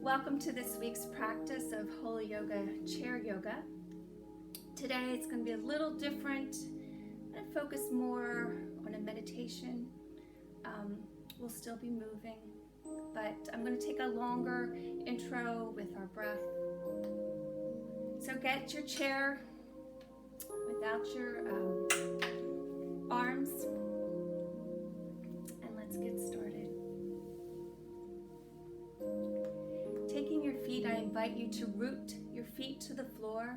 Welcome to this week's practice of Holy Yoga Chair Yoga. Today it's going to be a little different and focus more on a meditation. We'll still be moving, but I'm going to take a longer intro with our breath. So get your chair without your arms and let's get started. Taking your feet, I invite you to root your feet to the floor.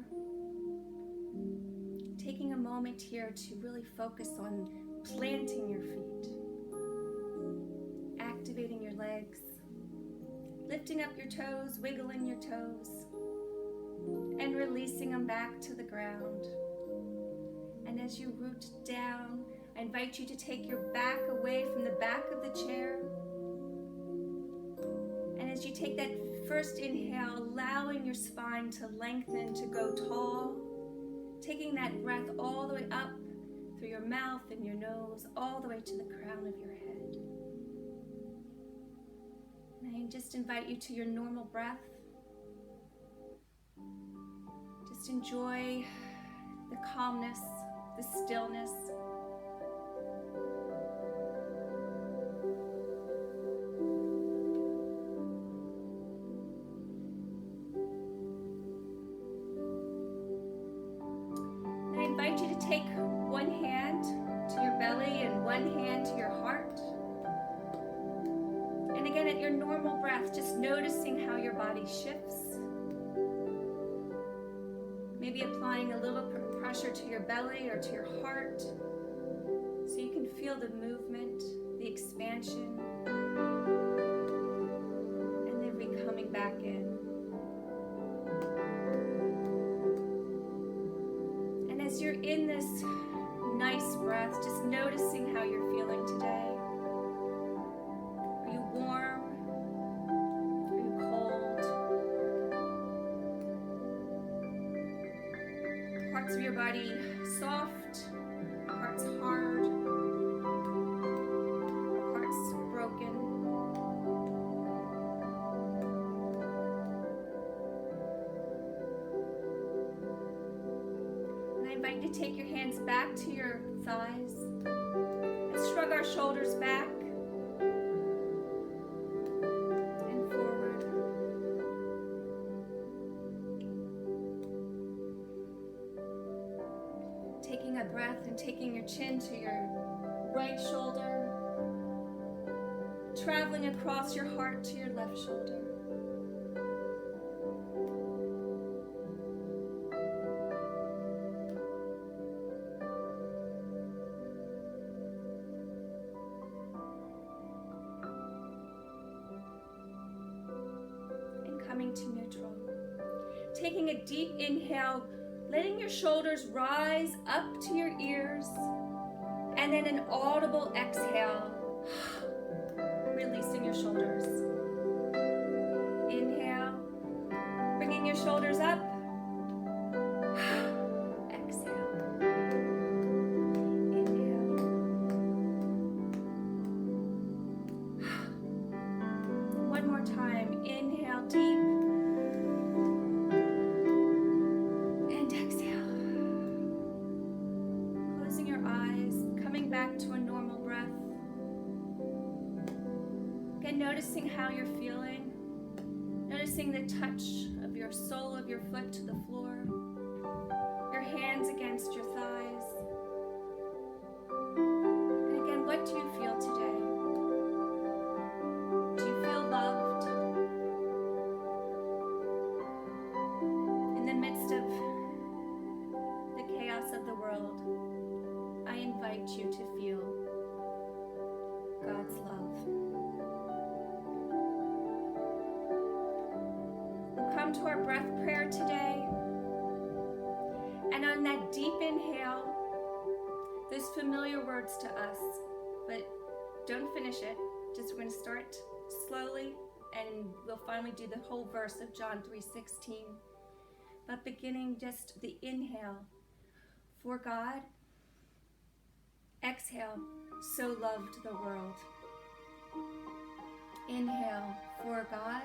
Taking a moment here to really focus on planting your feet. Activating your legs. Lifting up your toes, wiggling your toes. And releasing them back to the ground. And as you root down, I invite you to take your back away from the back of the chair. And as you take that first inhale, allowing your spine to lengthen, to go tall, taking that breath all the way up through your mouth and your nose, all the way to the crown of your head. And I just invite you to your normal breath. Just enjoy the calmness, the stillness. I invite you to take one hand to your belly and one hand to your heart. And again, at your normal breath, just noticing how your body shifts. Maybe applying a little pressure to your belly or to your heart so you can feel the movement, the expansion, and then coming back in. As you're in this nice breath, just noticing how you're feeling today. Are you warm? Are you cold? Parts of your body soft, parts hard, parts broken. I invite you to take your hands back to your thighs and shrug our shoulders back and forward. Taking a breath and taking your chin to your right shoulder, traveling across your heart to your left shoulder. Coming to neutral. Taking a deep inhale, letting your shoulders rise up to your ears, and then an audible exhale, releasing your shoulders. Inhale, bringing your shoulders up. Exhale. Inhale. One more time. Inhale deep. Back to a normal breath. Again, noticing how you're feeling. Noticing the touch of your sole of your foot to the floor. Your hands against your thighs. And again, what do you feel today? Do you feel loved? In the midst of the chaos of the world, I invite you to feel God's love. We'll come to our breath prayer today. And on that deep inhale, those familiar words to us, but don't finish it. Just we're going to start slowly and we'll finally do the whole verse of John 3:16. But beginning just the inhale. For God, exhale, so loved the world. Inhale, for God,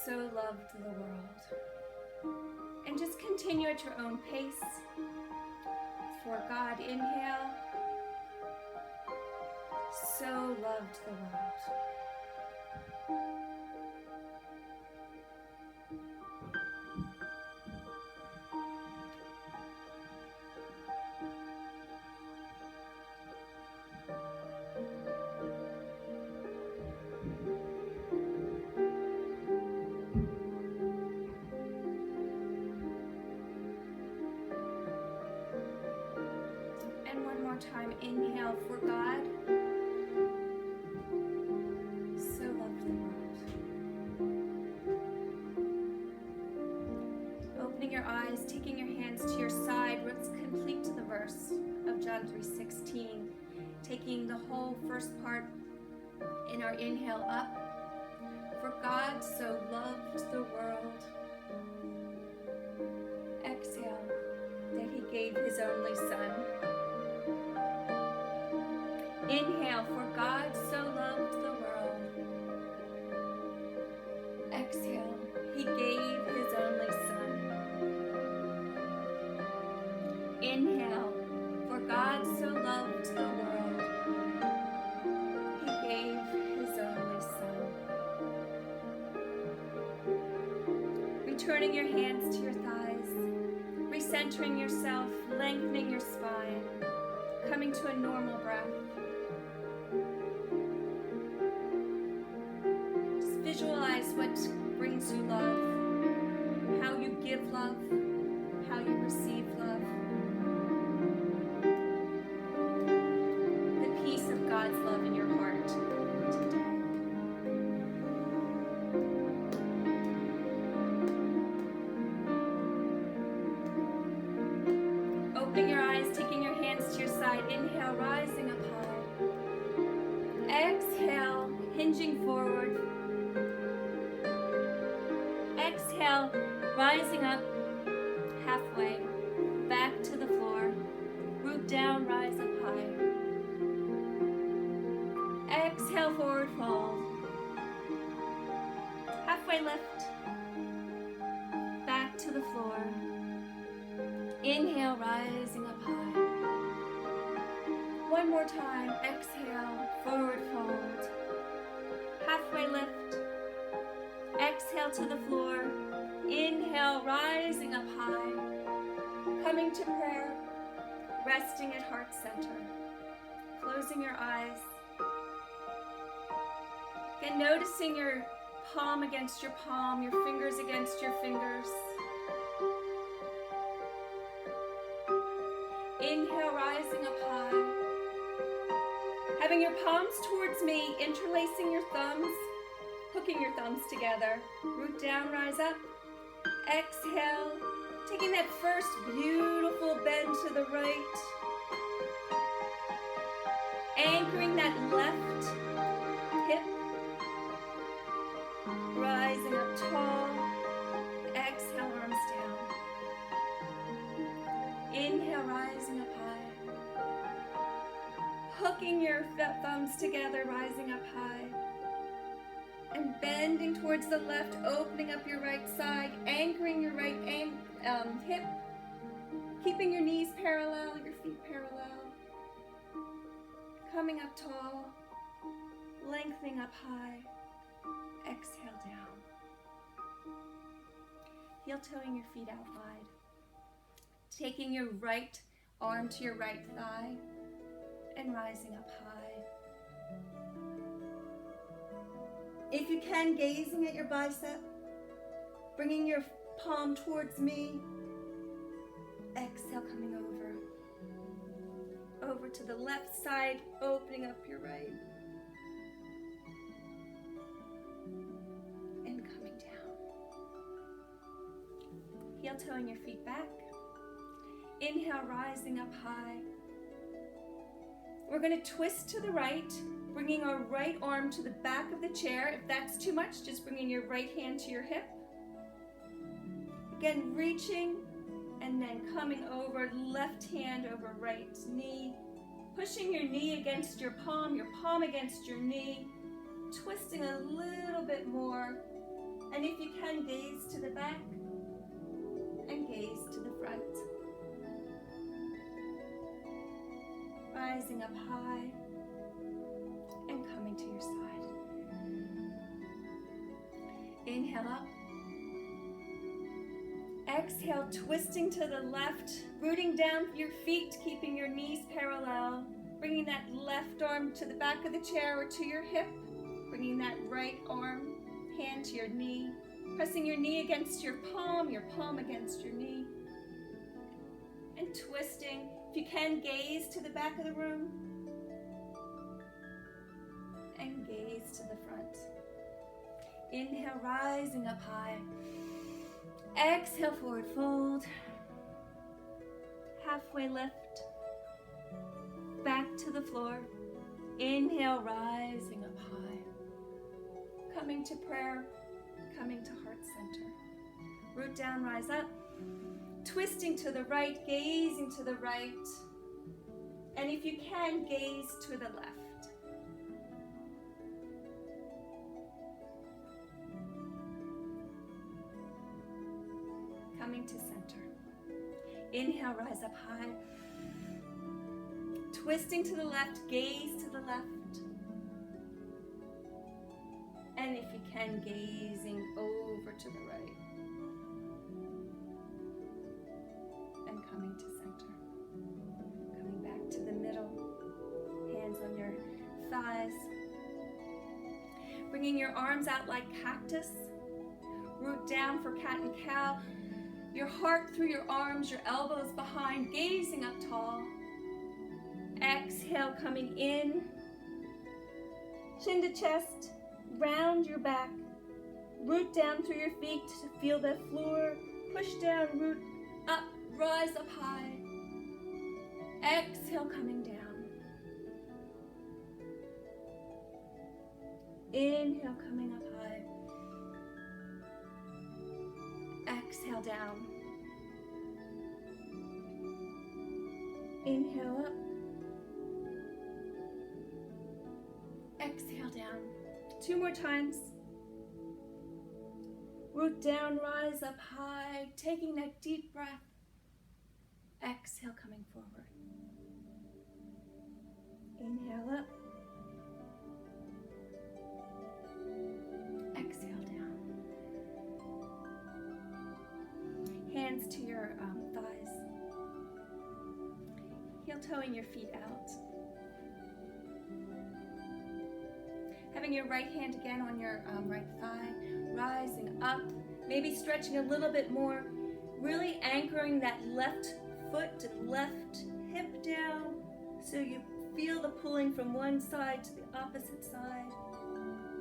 so loved the world. And just continue at your own pace. For God, inhale. So loved the world. And one more time, inhale for God. So loved the world. Opening your eyes, taking your hands to your side. Let's complete the verse of John 3:16. Taking the whole first part in our inhale up. For God so loved the world. Exhale, that he gave his only son. Inhale, for God so loved the world. Exhale, he gave his only son. Inhale, for God so loved the world. He gave his only son. Returning your hands to your thighs, recentering yourself, lengthening your spine, coming to a normal breath. Just visualize what brings you love, how you give love, how you receive love. The peace of God's love in your heart today. Opening your eyes, taking your hands to your side. Inhale, rising up high. Exhale, hinging forward. Exhale, rising up halfway, back to the floor. Root down, rise up high. Exhale, forward fold. Halfway lift. Back to the floor. Inhale, rising up high. One more time. Exhale, forward fold. Halfway lift. Exhale to the floor. Inhale, rising up high. Coming to prayer. Resting at heart center. Closing your eyes. Again, noticing your palm against your palm, your fingers against your fingers. Inhale, rising up high. Having your palms towards me, interlacing your thumbs, hooking your thumbs together. Root down, rise up. Exhale, taking that first beautiful bend to the right. Anchoring that left hip. Rising up tall. Exhale, arms down. Inhale, rising up high. Hooking your thumbs together, rising up high. And bending towards the left, opening up your right side, anchoring your right hip. Keeping your knees parallel, your feet parallel. Coming up tall. Lengthening up high. Exhale down. Heel-toeing your feet out wide. Taking your right arm to your right thigh and rising up high. If you can, gazing at your bicep, bringing your palm towards me. Exhale, coming over. Over to the left side, opening up your right. And coming down. Heel-toeing your feet back. Inhale, rising up high. We're going to twist to the right, bringing our right arm to the back of the chair. If that's too much, just bringing your right hand to your hip. Again, reaching and then coming over, left hand over right knee. Pushing your knee against your palm against your knee. Twisting a little bit more. And if you can, gaze to the back and gaze to the front. Rising up high and coming to your side. Inhale up. Exhale, twisting to the left, rooting down your feet, keeping your knees parallel, bringing that left arm to the back of the chair or to your hip, bringing that right arm, hand to your knee, pressing your knee against your palm against your knee, and twisting. If you can, gaze to the back of the room and gaze to the front. Inhale, rising up high. Exhale, forward fold. Halfway lift. Back to the floor. Inhale, rising up high. Coming to prayer, coming to heart center. Root down, rise up. Twisting to the right, gazing to the right. And if you can, gaze to the left. Coming to center. Inhale, rise up high. Twisting to the left, gaze to the left. And if you can, gazing over to the right. And coming to center. Coming back to the middle. Hands on your thighs. Bringing your arms out like cactus. Root down for cat and cow. Your heart through your arms, your elbows behind, gazing up tall. Exhale, coming in. Chin to chest, round your back. Root down through your feet to feel the floor. Push down, root up, rise up high. Exhale, coming down. Inhale, coming up high. Exhale down. Inhale up. Exhale down. 2 more times. Root down, rise up high, taking that deep breath. Exhale, coming forward. Inhale up. Exhale down. Hands to your thighs. Heel toeing your feet out. Having your right hand again on your right thigh, rising up, maybe stretching a little bit more, really anchoring that left foot and left hip down so you feel the pulling from one side to the opposite side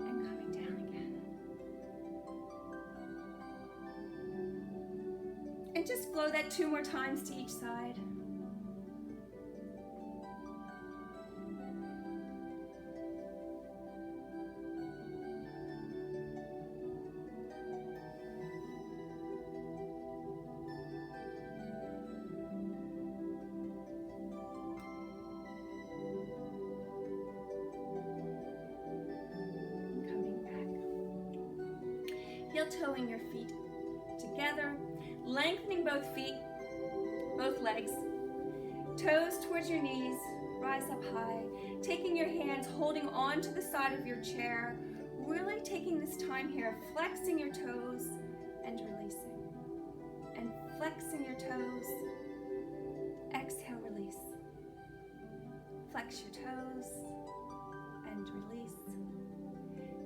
and coming down again. And just flow that 2 more times to each side. Heel toeing your feet together, lengthening both feet, both legs, toes towards your knees, rise up high, taking your hands, holding on to the side of your chair, really taking this time here, flexing your toes and releasing, and flexing your toes, exhale, release, flex your toes and release,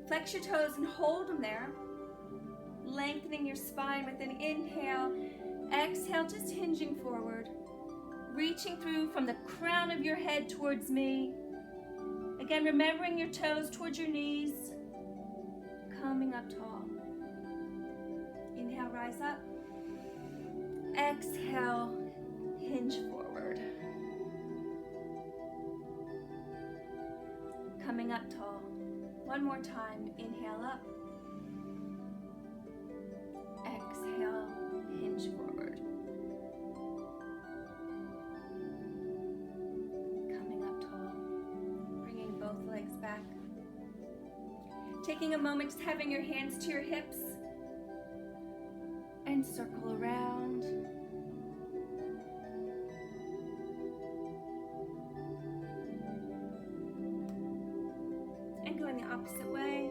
flex your toes and hold them there. Lengthening your spine with an inhale. Exhale, just hinging forward. Reaching through from the crown of your head towards me. Again, remembering your toes towards your knees. Coming up tall. Inhale, rise up. Exhale, hinge forward. Coming up tall. One more time. Inhale up. Exhale, hinge forward. Coming up tall. Bringing both legs back. Taking a moment, just having your hands to your hips, and circle around. And going the opposite way.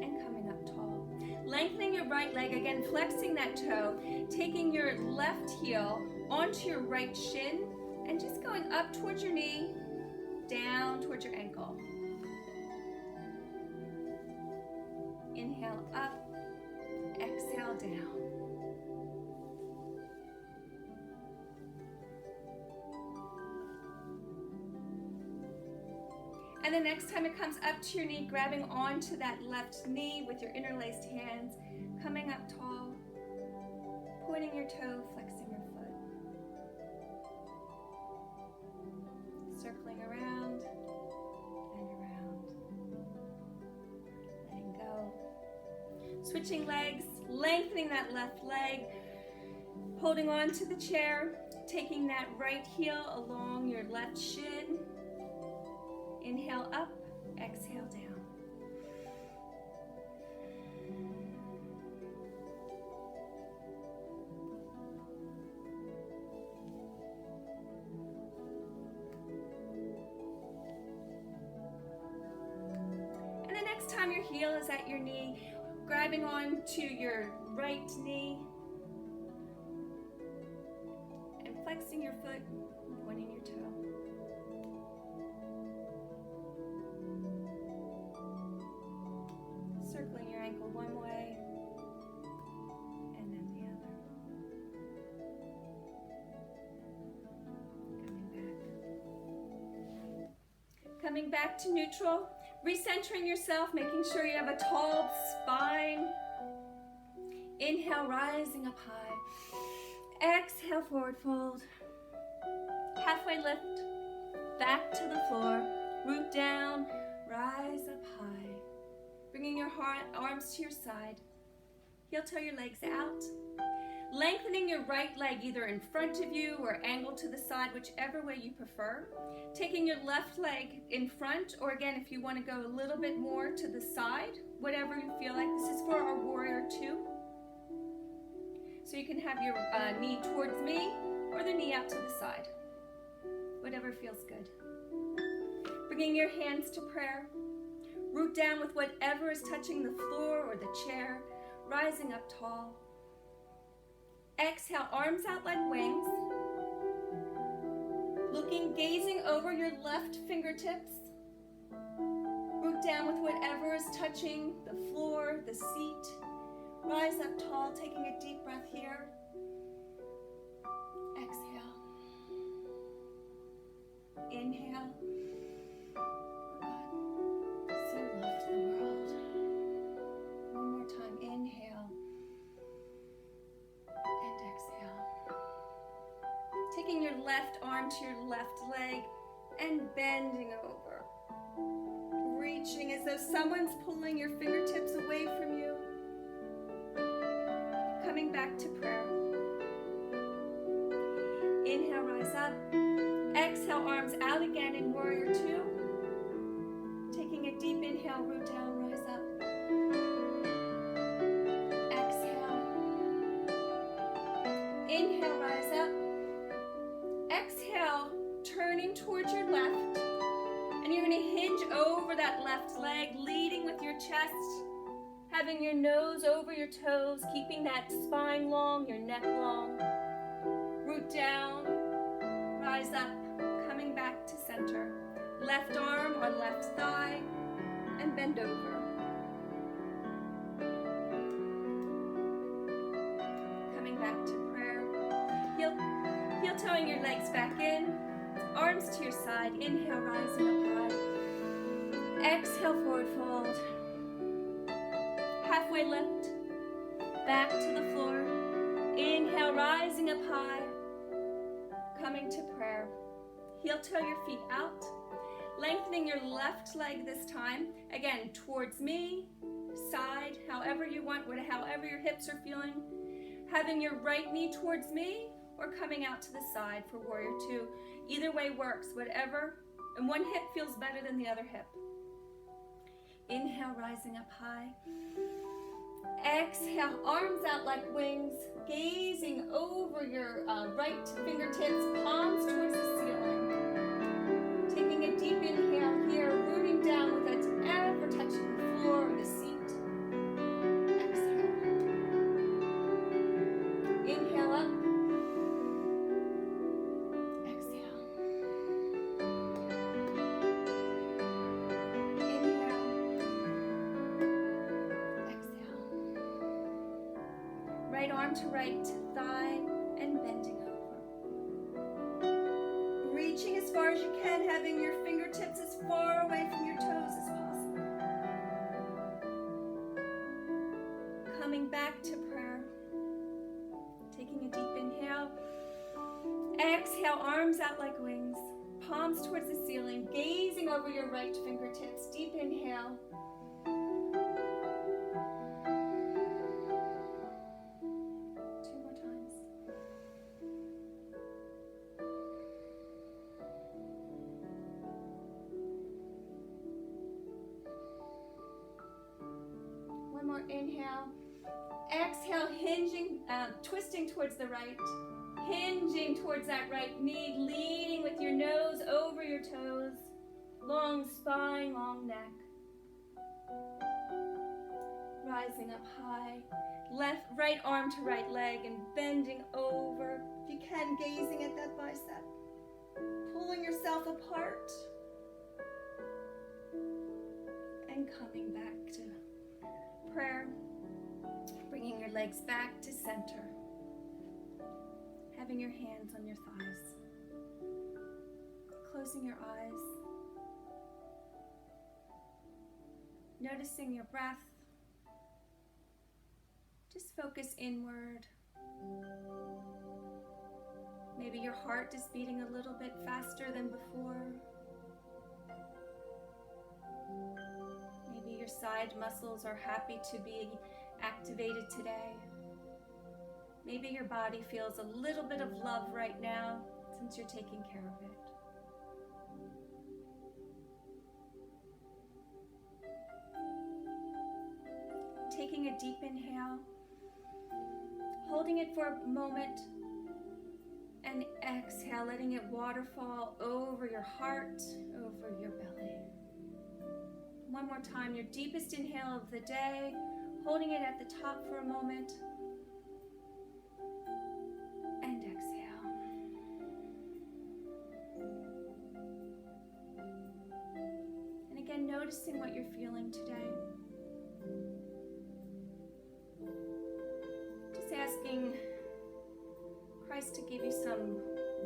And coming up tall. Lengthening your right leg, again flexing that toe, taking your left heel onto your right shin, and just going up towards your knee, down towards your ankle. Inhale up, exhale down. And the next time it comes up to your knee, grabbing onto that left knee with your interlaced hands, coming up tall, pointing your toe, flexing your foot. Circling around and around. Letting go. Switching legs, lengthening that left leg, holding on to the chair, taking that right heel along your left shin. Inhale up, exhale down. And the next time your heel is at your knee, grabbing on to your right knee and flexing your foot, pointing your toe. Circling your ankle one way and then the other. Coming back to neutral, recentering yourself, making sure you have a tall spine. Inhale, rising up high. Exhale, forward fold. Halfway lift, back to the floor. Root down, rise up high. Bringing your arms to your side. Heel toe your legs out. Lengthening your right leg either in front of you or angled to the side, whichever way you prefer. Taking your left leg in front, or again, if you want to go a little bit more to the side, whatever you feel like. This is for our warrior two. So you can have your knee towards me or the knee out to the side. Whatever feels good. Bringing your hands to prayer. Root down with whatever is touching the floor or the chair, rising up tall. Exhale, arms out like wings. Looking, gazing over your left fingertips. Root down with whatever is touching the floor, the seat. Rise up tall, taking a deep breath here. Exhale. Inhale. Taking your left arm to your left leg and bending over. Reaching as though someone's pulling your fingertips away from you. Coming back to prayer. Inhale, rise up. Exhale, arms out again in warrior two. Taking a deep inhale, root down, rise up. Exhale. Inhale, rise up. Exhale, turning towards your left, and you're going to hinge over that left leg, leading with your chest, having your nose over your toes, keeping that spine long, your neck long. Root down, rise up, coming back to center. Left arm on left thigh, and bend over. Coming back to prayer. Heel toeing your legs back in, arms to your side. Inhale, rising up high. Exhale, forward fold. Halfway lift, back to the floor. Inhale, rising up high. Coming to prayer. Heel toe your feet out. Lengthening your left leg this time. Again, towards me, side, however you want, however your hips are feeling. Having your right knee towards me, or coming out to the side for warrior two. Either way works, whatever And one hip feels better than the other hip. Inhale, rising up high. Exhale, arms out like wings, gazing over your right fingertips, palms towards the ceiling. Taking a deep inhale here, rooting down without ever touching the floor or the seat. Exhale. Inhale up. Exhale. Inhale. Exhale. Right arm to right thigh and bending over. Reaching as far as you can, having your fingertips as far away from your toes as possible. Coming back to prayer. Taking a deep inhale. Exhale, arms out like wings. Palms towards the ceiling, gazing over your right fingertips. Deep inhale. Two more times. One more inhale. Exhale, hinging, twisting towards the right. Hinging towards that right knee, leaning with your nose over your toes. Long spine, long neck. Rising up high. Right arm to right leg and bending over. If you can, gazing at that bicep. Pulling yourself apart. And coming back to prayer. Bringing your legs back to center. Having your hands on your thighs. Closing your eyes. Noticing your breath. Just focus inward. Maybe your heart is beating a little bit faster than before. Maybe your side muscles are happy to be activated today. Maybe your body feels a little bit of love right now since you're taking care of it. Taking a deep inhale, holding it for a moment, and exhale, letting it waterfall over your heart, over your belly. One more time, your deepest inhale of the day, holding it at the top for a moment, and exhale. And again, noticing what you're feeling today. Just asking Christ to give you some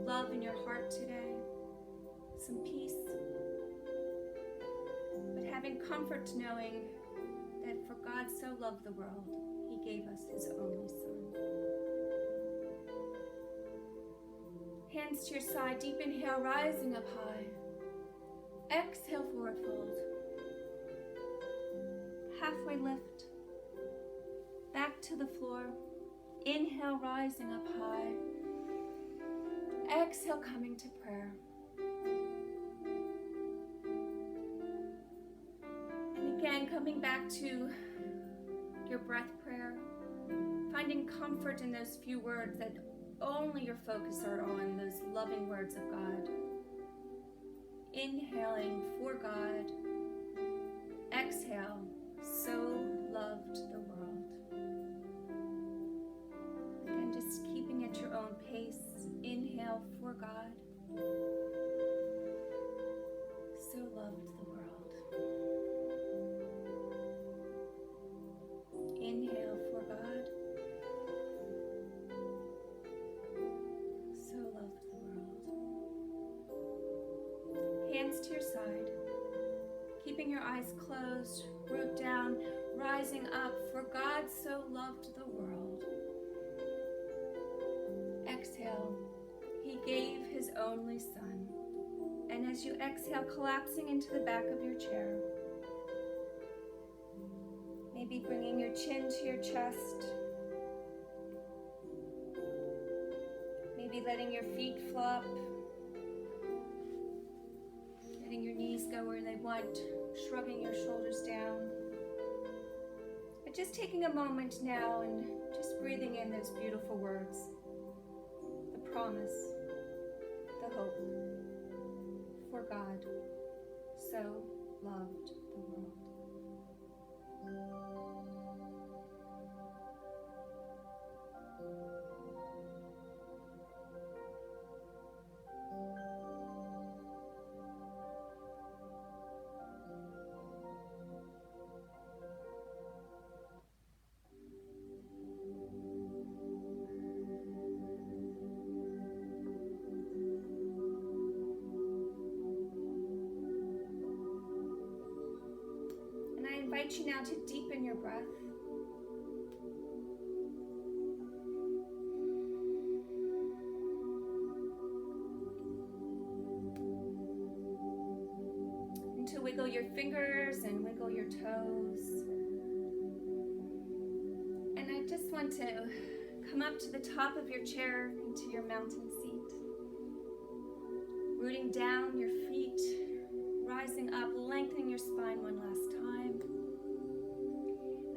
love in your heart today, some peace, but having comfort knowing that for God so loved the world, He gave us His only Son. Hands to your side, deep inhale, rising up high. Exhale, forward fold. Halfway lift. Back to the floor. Inhale, rising up high. Exhale, coming to prayer. And again, coming back to your breath prayer. Finding comfort in those few words that only your focus are on, those loving words of God. Inhaling for God. Exhale, so loved the world. Again, just keeping at your own pace. Inhale for God. So loved the world. Inhale for God. So loved the world. Hands to your side. Keeping your eyes closed, root down, rising up. For God so loved the world. Exhale. He gave His only Son. And as you exhale, collapsing into the back of your chair. Maybe bringing your chin to your chest. Maybe letting your feet flop. And God, shrugging your shoulders down. But just taking a moment now and just breathing in those beautiful words. The promise, the hope. For God so loved the world. I invite you now to deepen your breath. And to wiggle your fingers and wiggle your toes. And I just want to come up to the top of your chair into your mountain seat. Rooting down your feet, rising up, lengthening your spine one last time.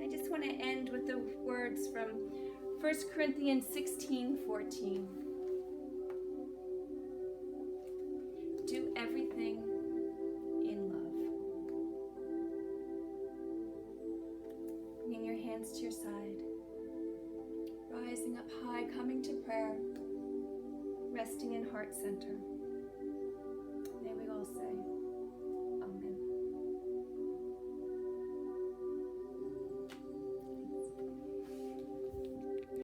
I just want to end with the words from 1 Corinthians 16:14. Do everything in love. Bringing your hands to your side. Rising up high, coming to prayer. Resting in heart center. May we all say,